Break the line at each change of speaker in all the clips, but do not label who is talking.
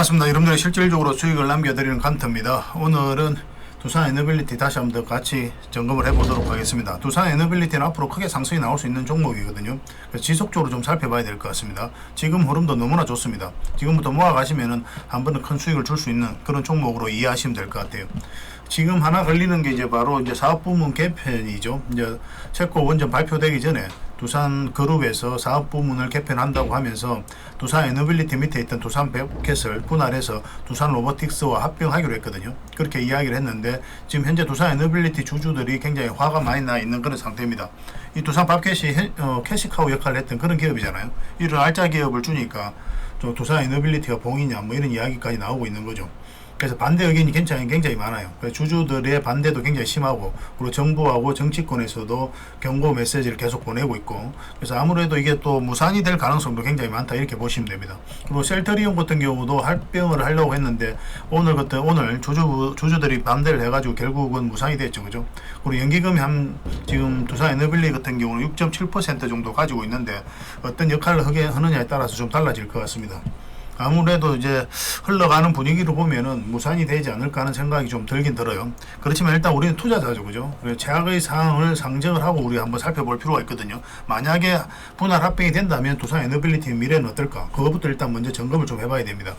반갑습니다. 여러분들의 실질적으로 수익을 남겨드리는 칸트입니다. 오늘은 두산 에너빌리티 다시 한번 더 같이 점검을 해보도록 하겠습니다. 두산 에너빌리티는 앞으로 크게 상승이 나올 수 있는 종목이거든요. 그래서 지속적으로 좀 살펴봐야 될 것 같습니다. 지금 흐름도 너무나 좋습니다. 지금부터 모아가시면은 한 번은 큰 수익을 줄 수 있는 그런 종목으로 이해하시면 될 것 같아요. 지금 하나 걸리는 게 이제 바로 이제 사업부문 개편이죠. 이제 채권 원전 발표되기 전에 두산 그룹에서 사업부문을 개편한다고 하면서 두산 에너빌리티 밑에 있던 두산 베켓을 분할해서 두산 로보틱스와 합병하기로 했거든요. 그렇게 이야기를 했는데 지금 현재 두산 에너빌리티 주주들이 굉장히 화가 많이 나 있는 그런 상태입니다. 이 두산 밥켓이 캐시카우 역할을 했던 그런 기업이잖아요. 이런 알짜 기업을 주니까 두산 에너빌리티가 봉이냐 뭐 이런 이야기까지 나오고 있는 거죠. 그래서 반대 의견이 굉장히 많아요. 주주들의 반대도 굉장히 심하고, 그리고 정부하고 정치권에서도 경고 메시지를 계속 보내고 있고, 그래서 아무래도 이게 또 무산이 될 가능성도 굉장히 많다 이렇게 보시면 됩니다. 그리고 셀트리온 같은 경우도 합병을 하려고 했는데 오늘 주주들이 반대를 해가지고 결국은 무산이 됐죠, 그죠? 그리고 연기금이 지금 두산 에너빌리 같은 경우는 6.7% 정도 가지고 있는데 어떤 역할을 하느냐에 따라서 좀 달라질 것 같습니다. 아무래도 이제 흘러가는 분위기로 보면은 무산이 되지 않을까 하는 생각이 좀 들긴 들어요. 그렇지만 일단 우리는 투자자죠, 그죠? 최악의 상황을 상정을 하고 우리가 한번 살펴볼 필요가 있거든요. 만약에 분할 합병이 된다면 두산 에너빌리티의 미래는 어떨까? 그것부터 일단 먼저 점검을 좀 해봐야 됩니다.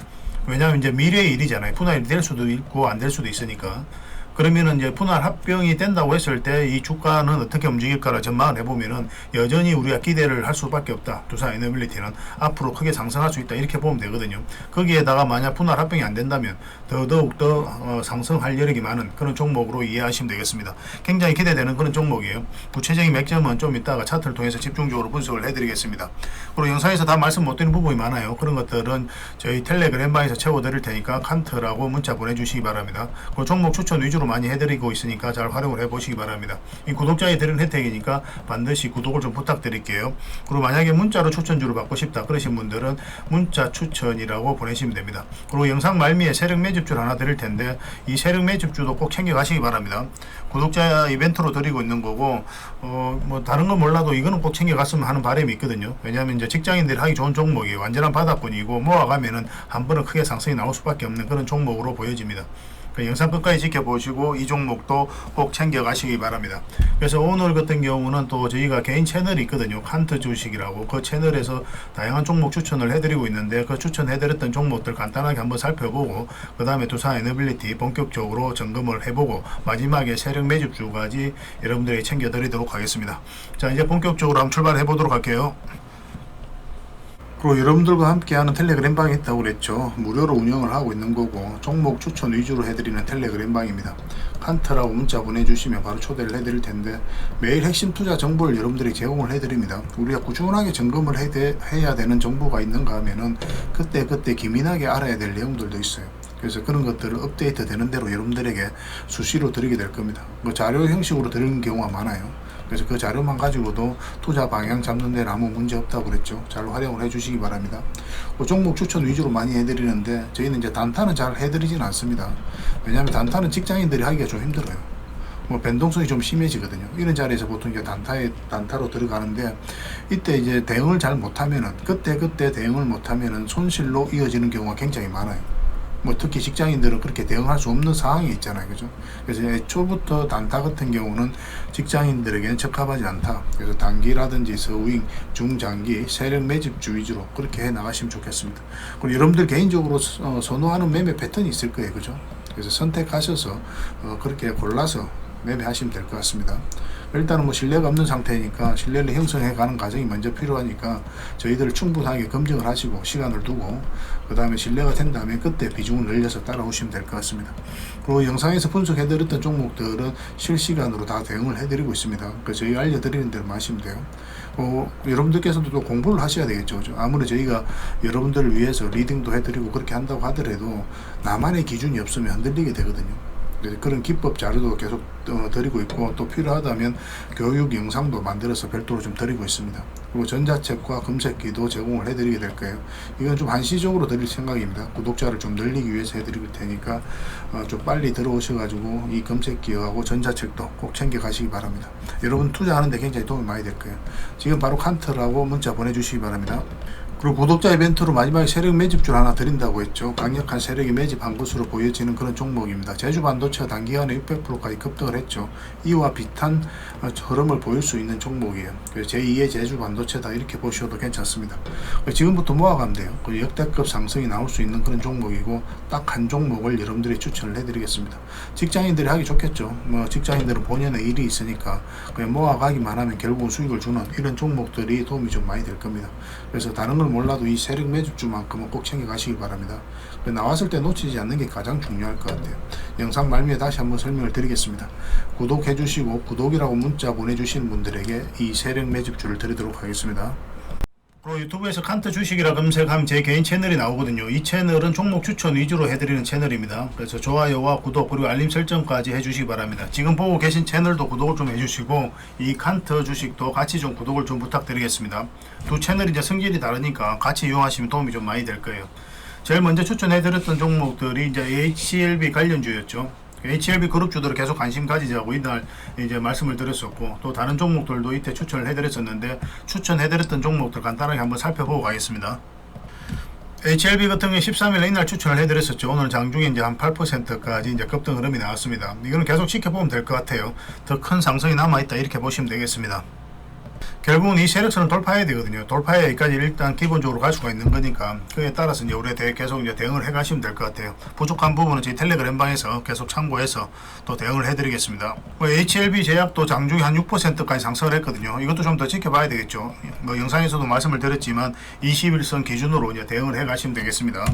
왜냐하면 이제 미래의 일이잖아요. 분할이 될 수도 있고 안 될 수도 있으니까. 그러면은 이제 분할 합병이 된다고 했을 때 이 주가는 어떻게 움직일까를 전망을 해보면은 여전히 우리가 기대를 할 수밖에 없다. 두산 에너빌리티는 앞으로 크게 상승할 수 있다. 이렇게 보면 되거든요. 거기에다가 만약 분할 합병이 안 된다면 더더욱 더 상승할 여력이 많은 그런 종목으로 이해하시면 되겠습니다. 굉장히 기대되는 그런 종목이에요. 구체적인 맥점은 좀 이따가 차트를 통해서 집중적으로 분석을 해드리겠습니다. 그리고 영상에서 다 말씀 못 드린 부분이 많아요. 그런 것들은 저희 텔레그램방에서 채워드릴 테니까 칸트라고 문자 보내주시기 바랍니다. 그 종목 추천 위주로 많이 해드리고 있으니까 잘 활용을 해보시기 바랍니다. 이 구독자에 드리는 혜택이니까 반드시 구독을 좀 부탁드릴게요. 그리고 만약에 문자로 추천주를 받고 싶다 그러신 분들은 문자 추천이라고 보내시면 됩니다. 그리고 영상 말미에 세력 매집주를 하나 드릴 텐데 이 세력 매집주도 꼭 챙겨가시기 바랍니다. 구독자 이벤트로 드리고 있는 거고 뭐 다른 건 몰라도 이거는 꼭 챙겨갔으면 하는 바람이 있거든요. 왜냐하면 이제 직장인들이 하기 좋은 종목이 완전한 바닥권이고 모아가면은 한 번은 크게 상승이 나올 수밖에 없는 그런 종목으로 보여집니다. 영상 끝까지 지켜보시고 이 종목도 꼭 챙겨가시기 바랍니다. 그래서 오늘 같은 경우는 또 저희가 개인 채널이 있거든요. 칸트 주식이라고. 그 채널에서 다양한 종목 추천을 해드리고 있는데 그 추천해드렸던 종목들 간단하게 한번 살펴보고 그 다음에 두산 에너빌리티 본격적으로 점검을 해보고 마지막에 세력 매집주까지 여러분들에게 챙겨드리도록 하겠습니다. 자, 이제 본격적으로 한번 출발해 보도록 할게요. 그리고 여러분들과 함께하는 텔레그램방이 있다고 그랬죠. 무료로 운영을 하고 있는 거고 종목 추천 위주로 해드리는 텔레그램방입니다. 칸트라고 문자 보내주시면 바로 초대를 해드릴 텐데 매일 핵심 투자 정보를 여러분들이 제공을 해드립니다. 우리가 꾸준하게 점검을 해야 되는 정보가 있는가 하면은 그때 기민하게 알아야 될 내용들도 있어요. 그래서 그런 것들을 업데이트 되는 대로 여러분들에게 수시로 드리게 될 겁니다. 뭐 자료 형식으로 드리는 경우가 많아요. 그래서 그 자료만 가지고도 투자 방향 잡는 데는 아무 문제 없다고 그랬죠. 잘 활용을 해주시기 바랍니다. 종목 추천 위주로 많이 해드리는데 저희는 이제 단타는 잘 해드리진 않습니다. 왜냐하면 단타는 직장인들이 하기가 좀 힘들어요. 뭐 변동성이 좀 심해지거든요. 이런 자리에서 보통 이제 단타로 들어가는데 이때 이제 대응을 잘 못하면은 그때 대응을 못하면은 손실로 이어지는 경우가 굉장히 많아요. 뭐 특히 직장인들은 그렇게 대응할 수 없는 상황이 있잖아요, 그죠? 그래서 애초부터 단타 같은 경우는 직장인들에게는 적합하지 않다. 그래서 단기라든지 서윙, 중장기, 세력 매집주 위주로 그렇게 해 나가시면 좋겠습니다. 그리고 여러분들 개인적으로 선호하는 매매 패턴이 있을 거예요, 그죠? 그래서 선택하셔서 그렇게 골라서 매매하시면 될 것 같습니다. 일단은 뭐 신뢰가 없는 상태니까 신뢰를 형성해 가는 과정이 먼저 필요하니까 저희들을 충분하게 검증을 하시고 시간을 두고 그 다음에 신뢰가 된다면 그때 비중을 늘려서 따라오시면 될 것 같습니다. 그리고 영상에서 분석해 드렸던 종목들은 실시간으로 다 대응을 해 드리고 있습니다. 그 저희가 알려드리는 대로 하시면 돼요. 여러분들께서도 또 공부를 하셔야 되겠죠. 아무리 저희가 여러분들을 위해서 리딩도 해드리고 그렇게 한다고 하더라도 나만의 기준이 없으면 흔들리게 되거든요. 그런 기법 자료도 계속 드리고 있고 또 필요하다면 교육 영상도 만들어서 별도로 좀 드리고 있습니다. 그리고 전자책과 검색기도 제공을 해드리게 될 거예요. 이건 좀 한시적으로 드릴 생각입니다. 구독자를 좀 늘리기 위해서 해드릴 테니까 좀 빨리 들어오셔가지고 이 검색기하고 전자책도 꼭 챙겨 가시기 바랍니다. 여러분 투자하는데 굉장히 도움이 많이 될 거예요. 지금 바로 칸트라고 문자 보내주시기 바랍니다. 그리고 구독자 이벤트로 마지막에 세력 매집줄 하나 드린다고 했죠. 강력한 세력이 매집한 것으로 보여지는 그런 종목입니다. 제주반도체가 단기간에 600%까지 급등을 했죠. 이와 비슷한 흐름을 보일 수 있는 종목이에요. 제2의 제주반도체다 이렇게 보셔도 괜찮습니다. 지금부터 모아가면 돼요. 역대급 상승이 나올 수 있는 그런 종목이고 딱 한 종목을 여러분들이 추천을 해드리겠습니다. 직장인들이 하기 좋겠죠. 뭐 직장인들은 본연의 일이 있으니까 그냥 모아가기만 하면 결국은 수익을 주는 이런 종목들이 도움이 좀 많이 될 겁니다. 그래서 다른 걸 몰라도 이 세력 매집주만큼은 꼭 챙겨 가시기 바랍니다. 나왔을 때 놓치지 않는 게 가장 중요할 것 같아요. 영상 말미에 다시 한번 설명을 드리겠습니다. 구독해 주시고 구독이라고 문자 보내주신 분들에게 이 세력 매집주를 드리도록 하겠습니다. 그리고 유튜브에서 칸트 주식이라 검색하면 제 개인 채널이 나오거든요. 이 채널은 종목 추천 위주로 해드리는 채널입니다. 그래서 좋아요와 구독 그리고 알림 설정까지 해주시기 바랍니다. 지금 보고 계신 채널도 구독을 좀 해주시고 이 칸트 주식도 같이 좀 구독을 좀 부탁드리겠습니다. 두 채널이 이제 성질이 다르니까 같이 이용하시면 도움이 좀 많이 될 거예요. 제일 먼저 추천해드렸던 종목들이 이제 HLB 관련주였죠. HLB 그룹주들을 계속 관심 가지자고 이날 이제 말씀을 드렸었고 또 다른 종목들도 이때 추천을 해드렸었는데 추천해드렸던 종목들 간단하게 한번 살펴보고 가겠습니다. HLB 같은 경우에 13일에 이날 추천을 해드렸었죠. 오늘 장중에 이제 한 8%까지 이제 급등 흐름이 나왔습니다. 이거는 계속 지켜보면 될 것 같아요. 더 큰 상승이 남아있다 이렇게 보시면 되겠습니다. 결국은 이 세력선을 돌파해야 되거든요. 돌파해야 여기까지 일단 기본적으로 갈 수가 있는 거니까 그에 따라서 이제 우리가 계속 이제 대응을 해 가시면 될 것 같아요. 부족한 부분은 저희 텔레그램방에서 계속 참고해서 또 대응을 해드리겠습니다. HLB 제약도 장중에 한 6%까지 상승을 했거든요. 이것도 좀 더 지켜봐야 되겠죠. 뭐 영상에서도 말씀을 드렸지만 21선 기준으로 이제 대응을 해 가시면 되겠습니다.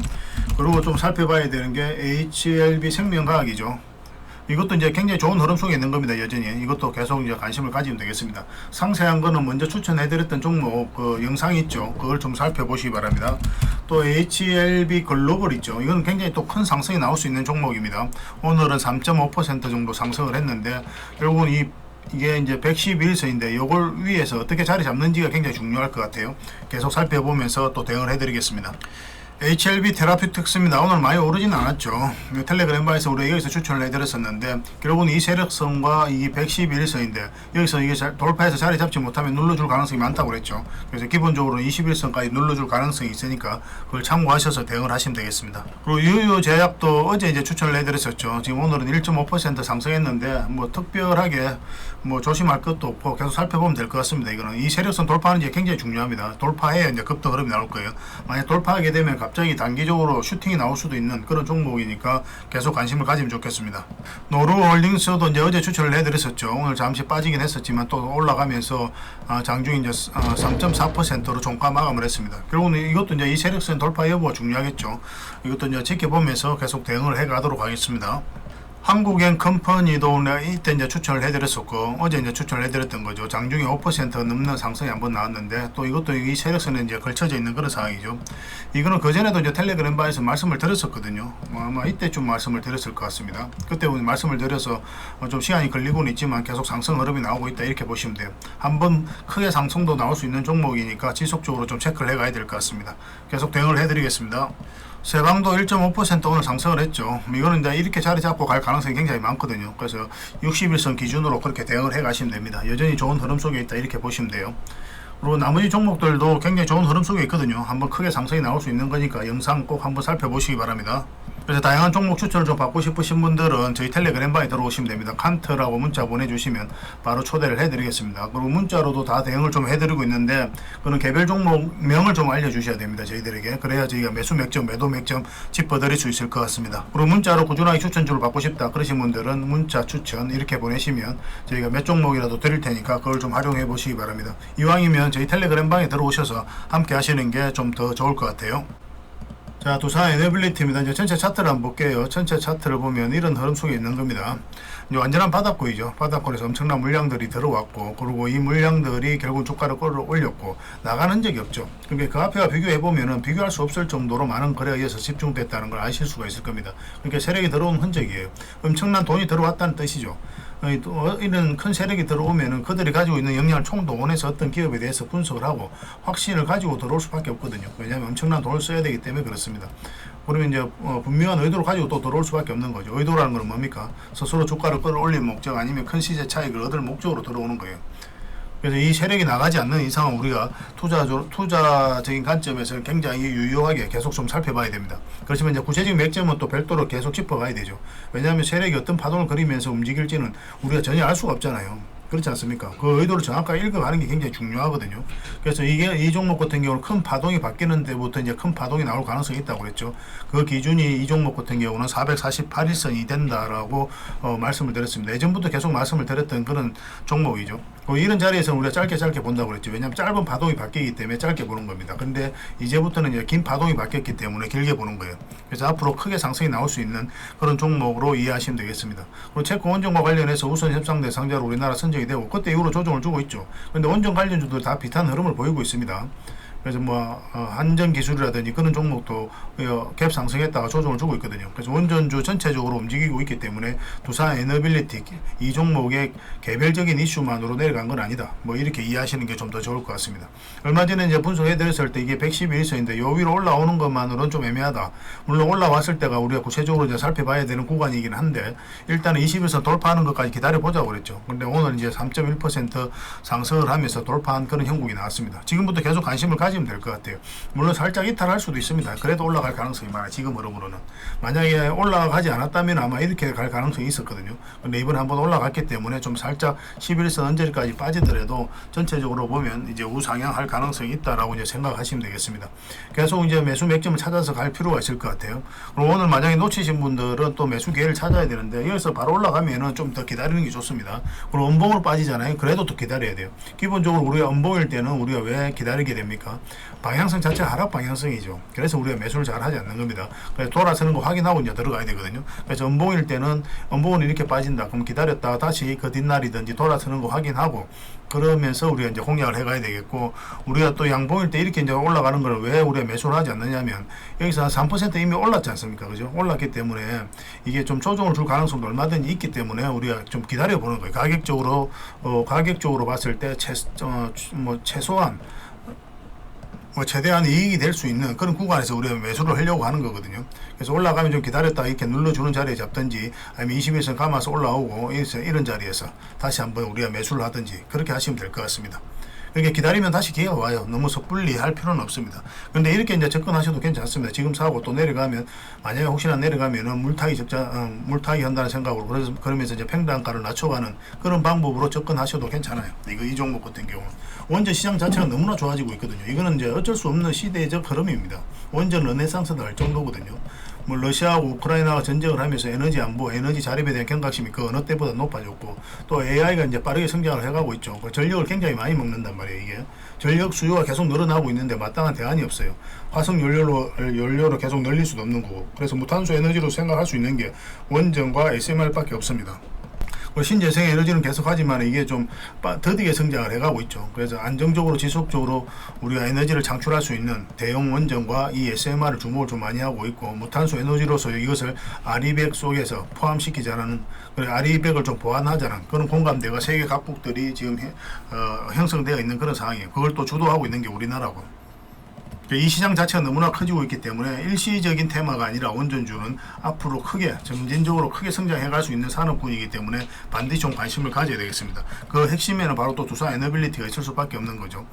그리고 좀 살펴봐야 되는 게 HLB 생명과학이죠. 이것도 이제 굉장히 좋은 흐름 속에 있는 겁니다. 여전히 이것도 계속 이제 관심을 가지면 되겠습니다. 상세한 거는 먼저 추천해드렸던 종목 그 영상이 있죠. 그걸 좀 살펴보시기 바랍니다. 또 HLB 글로벌 있죠. 이건 굉장히 또 큰 상승이 나올 수 있는 종목입니다. 오늘은 3.5% 정도 상승을 했는데 결국은 이게 이제 111선인데 이걸 위에서 어떻게 자리 잡는지가 굉장히 중요할 것 같아요. 계속 살펴보면서 또 대응을 해드리겠습니다. HLB 테라퓨틱스입니다. 오늘 많이 오르진 않았죠. 텔레그램바에서 우리가 여기서 추천을 해드렸었는데 결국은 이 세력선과 이 111선인데 여기서 이게 돌파해서 자리 잡지 못하면 눌러줄 가능성이 많다고 그랬죠. 그래서 기본적으로 21선까지 눌러줄 가능성이 있으니까 그걸 참고하셔서 대응을 하시면 되겠습니다. 그리고 유유제약도 어제 이제 추천을 해드렸었죠. 지금 오늘은 1.5% 상승했는데 뭐 특별하게 뭐 조심할 것도 없고 계속 살펴보면 될 것 같습니다. 이거는 이 세력선 돌파하는 게 굉장히 중요합니다. 돌파해야 이제 급등 흐름이 나올 거예요. 만약 돌파하게 되면 갑자기 단기적으로 슈팅이 나올 수도 있는 그런 종목이니까 계속 관심을 가지면 좋겠습니다. 노루홀딩스도 이제 어제 추천을 해드렸었죠. 오늘 잠시 빠지긴 했었지만 또 올라가면서 장중 이제 3.4%로 종가 마감을 했습니다. 결국은 이것도 이제 이 세력선 돌파 여부가 중요하겠죠. 이것도 이제 지켜보면서 계속 대응을 해가도록 하겠습니다. 한국엔 컴퍼니도 이때 이제 추천을 해드렸었고 어제 이제 추천을 해드렸던 거죠. 장중에 5% 넘는 상승이 한번 나왔는데 또 이것도 이 세력선에 이제 걸쳐져 있는 그런 상황이죠. 이거는 그 전에도 이제 텔레그램바에서 말씀을 드렸었거든요. 아마 이때쯤 말씀을 드렸을 것 같습니다. 그때 말씀을 드려서 좀 시간이 걸리고는 있지만 계속 상승 흐름이 나오고 있다 이렇게 보시면 돼요. 한번 크게 상승도 나올 수 있는 종목이니까 지속적으로 좀 체크를 해가야 될 것 같습니다. 계속 대응을 해드리겠습니다. 세방도 1.5% 오늘 상승을 했죠. 이거는 이제 이렇게 자리 잡고 갈 가능성이 굉장히 많거든요. 그래서 61선 기준으로 그렇게 대응을 해 가시면 됩니다. 여전히 좋은 흐름 속에 있다 이렇게 보시면 돼요. 그리고 나머지 종목들도 굉장히 좋은 흐름 속에 있거든요. 한번 크게 상승이 나올 수 있는 거니까 영상 꼭 한번 살펴보시기 바랍니다. 그래서 다양한 종목 추천을 좀 받고 싶으신 분들은 저희 텔레그램방에 들어오시면 됩니다. 칸트라고 문자 보내주시면 바로 초대를 해드리겠습니다. 그리고 문자로도 다 대응을 좀 해드리고 있는데 그런 개별 종목명을 좀 알려주셔야 됩니다. 저희들에게. 그래야 저희가 매수 맥점, 매도 맥점 짚어드릴 수 있을 것 같습니다. 그리고 문자로 꾸준하게 추천주를 받고 싶다 그러신 분들은 문자 추천 이렇게 보내시면 저희가 몇 종목이라도 드릴 테니까 그걸 좀 활용해 보시기 바랍니다. 이왕이면 저희 텔레그램방에 들어오셔서 함께 하시는 게 좀 더 좋을 것 같아요. 자, 두산 에너빌리티입니다. 이제 전체 차트를 한번 볼게요. 전체 차트를 보면 이런 흐름 속에 있는 겁니다. 이제 완전한 바닥골이죠. 바닥골에서 엄청난 물량들이 들어왔고, 그리고 이 물량들이 결국 주가를 끌어올렸고, 나가는 적이 없죠. 그러니까 그 앞에와 비교해보면은 비교할 수 없을 정도로 많은 거래에 의해서 집중됐다는 걸 아실 수가 있을 겁니다. 그러니까 세력이 들어온 흔적이에요. 엄청난 돈이 들어왔다는 뜻이죠. 이런 큰 세력이 들어오면은 그들이 가지고 있는 역량을 총동원해서 어떤 기업에 대해서 분석을 하고 확신을 가지고 들어올 수밖에 없거든요. 왜냐하면 엄청난 돈을 써야 되기 때문에 그렇습니다. 그러면 이제 분명한 의도를 가지고 또 들어올 수밖에 없는 거죠. 의도라는 건 뭡니까? 스스로 주가를 끌어올릴 목적 아니면 큰 시세 차익을 얻을 목적으로 들어오는 거예요. 그래서 이 세력이 나가지 않는 이상은 우리가 투자적인 관점에서 굉장히 유효하게 계속 좀 살펴봐야 됩니다. 그렇지만 이제 구체적인 맥점은 또 별도로 계속 짚어가야 되죠. 왜냐하면 세력이 어떤 파동을 그리면서 움직일지는 우리가 전혀 알 수가 없잖아요. 그렇지 않습니까? 그 의도를 정확하게 읽어가는 게 굉장히 중요하거든요. 그래서 이 종목 같은 경우는 큰 파동이 바뀌는 데부터 이제 큰 파동이 나올 가능성이 있다고 그랬죠. 그 기준이 이 종목 같은 경우는 448일선이 된다라고 말씀을 드렸습니다. 예전부터 계속 말씀을 드렸던 그런 종목이죠. 이런 자리에서 우리가 짧게 본다고 그랬죠. 왜냐하면 짧은 파동이 바뀌기 때문에 짧게 보는 겁니다. 근데 이제부터는 이제 긴 파동이 바뀌었기 때문에 길게 보는 거예요. 그래서 앞으로 크게 상승이 나올 수 있는 그런 종목으로 이해하시면 되겠습니다. 그리고 체코 원전과 관련해서 우선 협상 대상자로 우리나라 선정이 되고 그때 이후로 조정을 주고 있죠. 그런데 원전 관련주들 다 비슷한 흐름을 보이고 있습니다. 그래서 한전 기술이라든지 그런 종목도 갭 상승했다가 조정을 주고 있거든요. 그래서 원전주 전체적으로 움직이고 있기 때문에 두산 에너빌리티 이 종목의 개별적인 이슈만으로 내려간 건 아니다. 이렇게 이해하시는 게 좀 더 좋을 것 같습니다. 얼마 전에 이제 분석해 드렸을 때 이게 111선인데 요 위로 올라오는 것만으로는 좀 애매하다. 물론 올라왔을 때가 우리가 구체적으로 이제 살펴봐야 되는 구간이긴 한데 일단은 21선 돌파하는 것까지 기다려 보자고 그랬죠. 근데 오늘 이제 3.1% 상승을 하면서 돌파한 그런 형국이 나왔습니다. 지금부터 계속 관심을 가지면 될 것 같아요. 물론 살짝 이탈할 수도 있습니다. 그래도 올라갈 가능성이 많아요. 지금 흐름으로는. 만약에 올라가지 않았다면 아마 이렇게 갈 가능성이 있었거든요. 근데 이번에 한번 올라갔기 때문에 좀 살짝 11선 언저리까지 빠지더라도 전체적으로 보면 이제 우상향할 가능성이 있다라고 이제 생각하시면 되겠습니다. 계속 이제 매수 맥점을 찾아서 갈 필요가 있을 것 같아요. 그럼 오늘 만약에 놓치신 분들은 또 매수 기회를 찾아야 되는데 여기서 바로 올라가면은 좀 더 기다리는 게 좋습니다. 그리고 음봉으로 빠지잖아요. 그래도 또 기다려야 돼요. 기본적으로 우리가 음봉일 때는 우리가 왜 기다리게 됩니까? 방향성 자체가 하락 방향성이죠. 그래서 우리가 매수를 잘 하지 않는 겁니다. 그래서 돌아서는 거 확인하고 이제 들어가야 되거든요. 그래서 음봉일 때는 음봉은 이렇게 빠진다. 그럼 기다렸다가 다시 그 뒷날이든지 돌아서는 거 확인하고 그러면서 우리가 이제 공략을 해가야 되겠고, 우리가 또 양봉일 때 이렇게 이제 올라가는 걸 왜 우리가 매수를 하지 않느냐면 여기서 한 3% 이미 올랐지 않습니까? 그죠? 올랐기 때문에 이게 좀 조정을 줄 가능성도 얼마든지 있기 때문에 우리가 좀 기다려 보는 거예요. 가격적으로 봤을 때 최소한 최대한 이익이 될 수 있는 그런 구간에서 우리가 매수를 하려고 하는 거거든요. 그래서 올라가면 좀 기다렸다 이렇게 눌러주는 자리에 잡든지 아니면 21선 감아서 올라오고 이런 자리에서 다시 한번 우리가 매수를 하든지 그렇게 하시면 될 것 같습니다. 이렇게 기다리면 다시 기회가 와요. 너무 섣불리 할 필요는 없습니다. 근데 이렇게 이제 접근하셔도 괜찮습니다. 지금 사고 또 내려가면, 만약에 혹시나 내려가면은 물타기 한다는 생각으로, 그러면서 이제 팽단가를 낮춰가는 그런 방법으로 접근하셔도 괜찮아요. 이 종목 같은 경우는. 원전 시장 자체가 너무나 좋아지고 있거든요. 이거는 이제 어쩔 수 없는 시대적 흐름입니다. 원전 르네상스도 할 정도거든요. 러시아하고 우크라이나가 전쟁을 하면서 에너지 안보, 에너지 자립에 대한 경각심이 그 어느 때보다 높아졌고, 또 AI가 이제 빠르게 성장을 해가고 있죠. 전력을 굉장히 많이 먹는단 말이에요. 이게 전력 수요가 계속 늘어나고 있는데 마땅한 대안이 없어요. 화석 연료로 계속 늘릴 수도 없는 거고, 그래서 무탄소 에너지로 생각할 수 있는 게 원전과 SMR밖에 없습니다. 신재생 에너지는 계속하지만 이게 좀 더디게 성장을 해가고 있죠. 그래서 안정적으로 지속적으로 우리가 에너지를 창출할 수 있는 대형 원전과 이 SMR을 주목을 좀 많이 하고 있고, 무탄소 에너지로서 이것을 RE100 속에서 포함시키자는, RE100을 좀 보완하자는 그런 공감대가 세계 각국들이 지금 형성되어 있는 그런 상황이에요. 그걸 또 주도하고 있는 게 우리나라고. 이 시장 자체가 너무나 커지고 있기 때문에 일시적인 테마가 아니라 원전주는 앞으로 점진적으로 크게 성장해 갈 수 있는 산업군이기 때문에 반드시 좀 관심을 가져야 되겠습니다. 그 핵심에는 바로 또 두산 에너빌리티가 있을 수밖에 없는 거죠.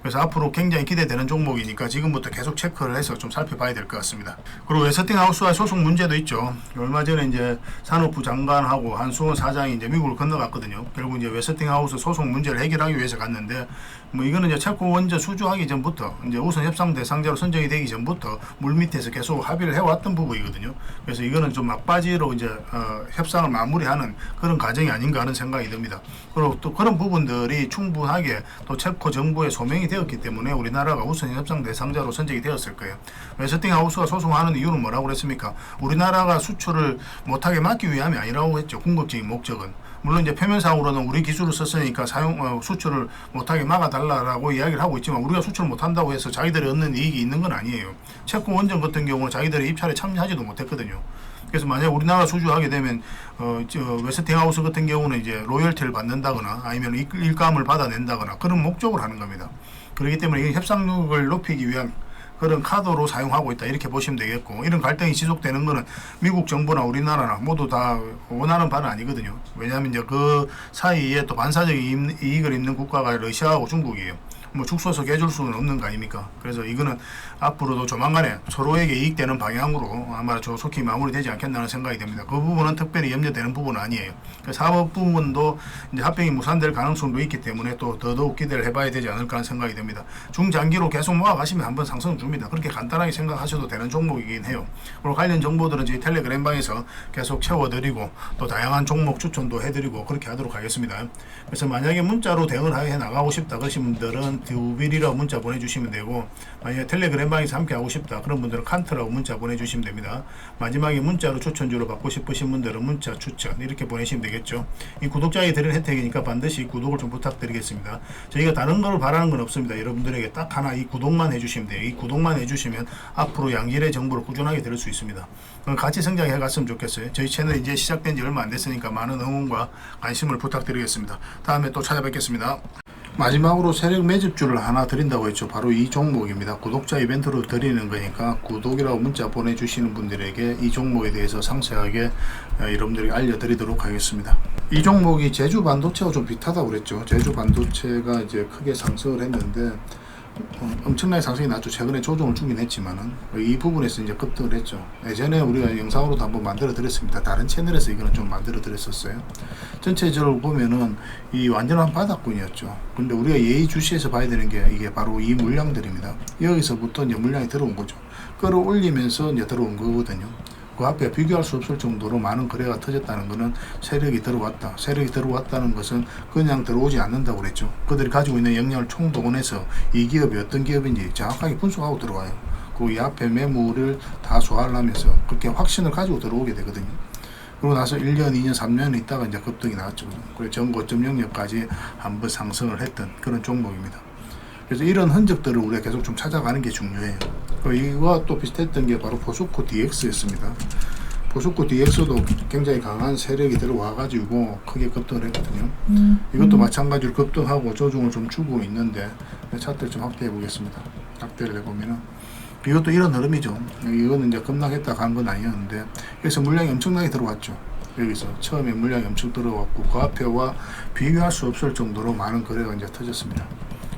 그래서 앞으로 굉장히 기대되는 종목이니까 지금부터 계속 체크를 해서 좀 살펴봐야 될 것 같습니다. 그리고 웨스팅하우스와 소속 문제도 있죠. 얼마 전에 이제 산업부 장관하고 한수원 사장이 이제 미국을 건너갔거든요. 결국 이제 웨스팅하우스 소속 문제를 해결하기 위해서 갔는데, 이거는 이제 체코 원전 수주하기 전부터, 이제 우선 협상 대상자로 선정이 되기 전부터 물 밑에서 계속 합의를 해왔던 부분이거든요. 그래서 이거는 좀 막바지로 이제 협상을 마무리하는 그런 과정이 아닌가 하는 생각이 듭니다. 그리고 또 그런 부분들이 충분하게 또 체코 정부에 소명이 되었기 때문에 우리나라가 우선 협상 대상자로 선정이 되었을 거예요. 웨스팅하우스가 소송하는 이유는 뭐라고 그랬습니까? 우리나라가 수출을 못하게 막기 위함이 아니라고 했죠. 궁극적인 목적은. 물론 이제 표면상으로는 우리 기술을 썼으니까 수출을 못하게 막아달라고 이야기를 하고 있지만, 우리가 수출을 못한다고 해서 자기들이 얻는 이익이 있는 건 아니에요. 체코 원전 같은 경우는 자기들이 입찰에 참여하지도 못했거든요. 그래서 만약 우리나라 수주하게 되면 웨스팅하우스 같은 경우는 이제 로열티를 받는다거나 아니면 일감을 받아낸다거나 그런 목적으로 하는 겁니다. 그렇기 때문에 이 협상력을 높이기 위한 그런 카드로 사용하고 있다 이렇게 보시면 되겠고, 이런 갈등이 지속되는 거는 미국 정부나 우리나라나 모두 다 원하는 바는 아니거든요. 왜냐하면 이제 그 사이에 또 반사적인 이익을 입는 국가가 러시아하고 중국이에요. 뭐 죽서서 깨줄 수는 없는 거 아닙니까? 그래서 이거는 앞으로도 조만간에 서로에게 이익되는 방향으로 아마 조속히 마무리되지 않겠나는 생각이 됩니다. 그 부분은 특별히 염려되는 부분은 아니에요. 사법 부분도 이제 합병이 무산될 가능성도 있기 때문에 또 더더욱 기대를 해봐야 되지 않을까 하는 생각이 됩니다. 중장기로 계속 모아가시면 한번 상승 줍니다. 그렇게 간단하게 생각하셔도 되는 종목이긴 해요. 그리고 관련 정보들은 저희 텔레그램방에서 계속 채워드리고 또 다양한 종목 추천도 해드리고 그렇게 하도록 하겠습니다. 그래서 만약에 문자로 대응을 해 나가고 싶다 그러신 분들은 듀빌이라고 문자 보내주시면 되고, 만약에 텔레그램방에서 함께 하고 싶다 그런 분들은 칸트라고 문자 보내주시면 됩니다. 마지막에 문자로 추천주로 받고 싶으신 분들은 문자 추천 이렇게 보내시면 되겠죠. 이 구독자에 드리는 혜택이니까 반드시 구독을 좀 부탁드리겠습니다. 저희가 다른 걸 바라는 건 없습니다. 여러분들에게 딱 하나 이 구독만 해주시면 돼요. 이 구독만 해주시면 앞으로 양질의 정보를 꾸준하게 들을 수 있습니다. 같이 성장해 갔으면 좋겠어요. 저희 채널 이제 시작된 지 얼마 안 됐으니까 많은 응원과 관심을 부탁드리겠습니다. 다음에 또 찾아뵙겠습니다. 마지막으로 세력 매집주를 하나 드린다고 했죠. 바로 이 종목입니다. 구독자 이벤트로 드리는 거니까 구독이라고 문자 보내주시는 분들에게 이 종목에 대해서 상세하게 여러분들에게 알려드리도록 하겠습니다. 이 종목이 제주 반도체와 좀 비슷하다고 그랬죠. 제주 반도체가 이제 크게 상승을 했는데 엄청나게 상승이 났죠. 최근에 조정을 주긴 했지만은 이 부분에서 이제 급등을 했죠. 예전에 우리가 영상으로도 한번 만들어 드렸습니다. 다른 채널에서 이거는 좀 만들어 드렸었어요. 전체적으로 보면은 이 완전한 바닥권이었죠. 근데 우리가 예의주시해서 봐야 되는 게 이게 바로 이 물량들입니다. 여기서부터 이제 물량이 들어온 거죠. 끌어올리면서 이제 들어온 거거든요. 그 앞에 비교할 수 없을 정도로 많은 거래가 터졌다는 것은 세력이 들어왔다. 세력이 들어왔다는 것은 그냥 들어오지 않는다고 그랬죠. 그들이 가지고 있는 역량을 총동원해서 이 기업이 어떤 기업인지 정확하게 분석하고 들어와요. 그리고 이 앞에 매물을 다 소화하면서 그렇게 확신을 가지고 들어오게 되거든요. 그러고 나서 1년, 2년, 3년 있다가 이제 급등이 나왔죠. 그래서 전고점 영역까지 한번 상승을 했던 그런 종목입니다. 그래서 이런 흔적들을 우리가 계속 좀 찾아가는 게 중요해요. 이거와 또 비슷했던 게 바로 포스코 DX였습니다. 포스코 DX도 굉장히 강한 세력이 들어와가지고 크게 급등을 했거든요. 이것도 마찬가지로 급등하고 조정을 좀 주고 있는데 차트를 좀 확대해 보겠습니다. 확대를 해보면은 이것도 이런 흐름이죠. 이거는 이제 급락했다 간 건 아니었는데 여기서 물량이 엄청나게 들어왔죠. 여기서 처음에 물량이 엄청 들어왔고 그 앞에와 비교할 수 없을 정도로 많은 거래가 이제 터졌습니다.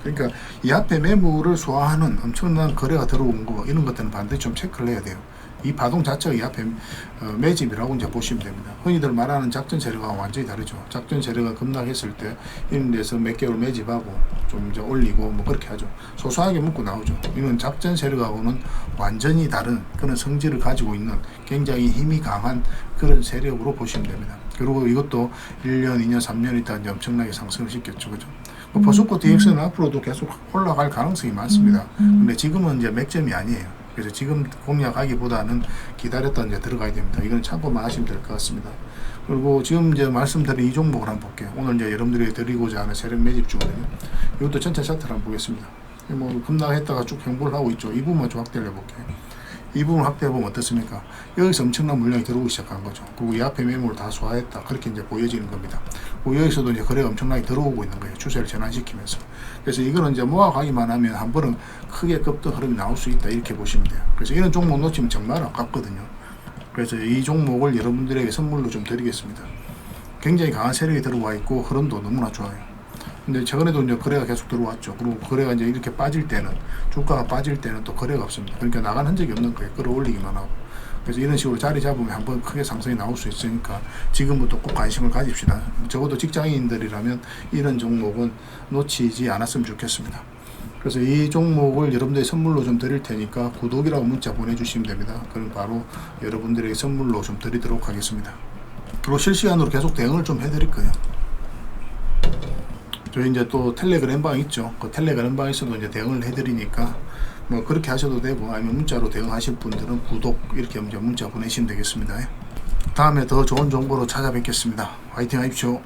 그러니까 이 앞에 매물을 소화하는 엄청난 거래가 들어온 거 이런 것들은 반드시 좀 체크를 해야 돼요. 이 파동 자체가 이 앞에 매집이라고 이제 보시면 됩니다. 흔히들 말하는 작전 세력과 완전히 다르죠. 작전 세력은 급락했을 때 이런 데서 몇 개월 매집하고 좀 이제 올리고 뭐 그렇게 하죠. 소소하게 묶고 나오죠. 이건 작전 세력하고는 완전히 다른 그런 성질을 가지고 있는 굉장히 힘이 강한 그런 세력으로 보시면 됩니다. 그리고 이것도 1년, 2년, 3년 있다 이제 엄청나게 상승을 시켰죠. 그죠? 포스코 DX는 앞으로도 계속 올라갈 가능성이 많습니다. 근데 지금은 이제 맥점이 아니에요. 그래서 지금 공략하기보다는 기다렸다 이제 들어가야 됩니다. 이건 참고만 하시면 될 것 같습니다. 그리고 지금 이제 말씀드린 이 종목을 한번 볼게요. 오늘 이제 여러분들이 드리고자 하는 세력 매집주거든요. 이것도 전체 차트를 한번 보겠습니다. 뭐 급락했다가 쭉 행보를 하고 있죠. 이 부분만 좀 확대를 해볼게요. 이 부분 확대해보면 어떻습니까? 여기서 엄청난 물량이 들어오기 시작한 거죠. 그리고 이 앞에 매물을 다 소화했다. 그렇게 이제 보여지는 겁니다. 그리고 여기서도 이제 거래가 엄청나게 들어오고 있는 거예요. 추세를 전환시키면서. 그래서 이거는 이제 모아가기만 하면 한 번은 크게 급등 흐름이 나올 수 있다. 이렇게 보시면 돼요. 그래서 이런 종목 놓치면 정말 아깝거든요. 그래서 이 종목을 여러분들에게 선물로 좀 드리겠습니다. 굉장히 강한 세력이 들어와 있고 흐름도 너무나 좋아요. 근데 최근에도 이제 거래가 계속 들어왔죠. 그리고 거래가 이제 이렇게 빠질 때는, 주가가 빠질 때는 또 거래가 없습니다. 그러니까 나간 흔적이 없는 거예요. 끌어올리기만 하고. 그래서 이런 식으로 자리 잡으면 한번 크게 상승이 나올 수 있으니까 지금부터 꼭 관심을 가집시다. 적어도 직장인들이라면 이런 종목은 놓치지 않았으면 좋겠습니다. 그래서 이 종목을 여러분들이 선물로 좀 드릴 테니까 구독이라고 문자 보내주시면 됩니다. 그럼 바로 여러분들에게 선물로 좀 드리도록 하겠습니다. 그리고 실시간으로 계속 대응을 좀 해드릴 거예요. 저희 이제 또 텔레그램 방 있죠. 그 텔레그램 방에서도 이제 대응을 해드리니까 뭐 그렇게 하셔도 되고, 아니면 문자로 대응하실 분들은 구독 이렇게 문자 보내시면 되겠습니다. 다음에 더 좋은 정보로 찾아뵙겠습니다. 화이팅 하십시오.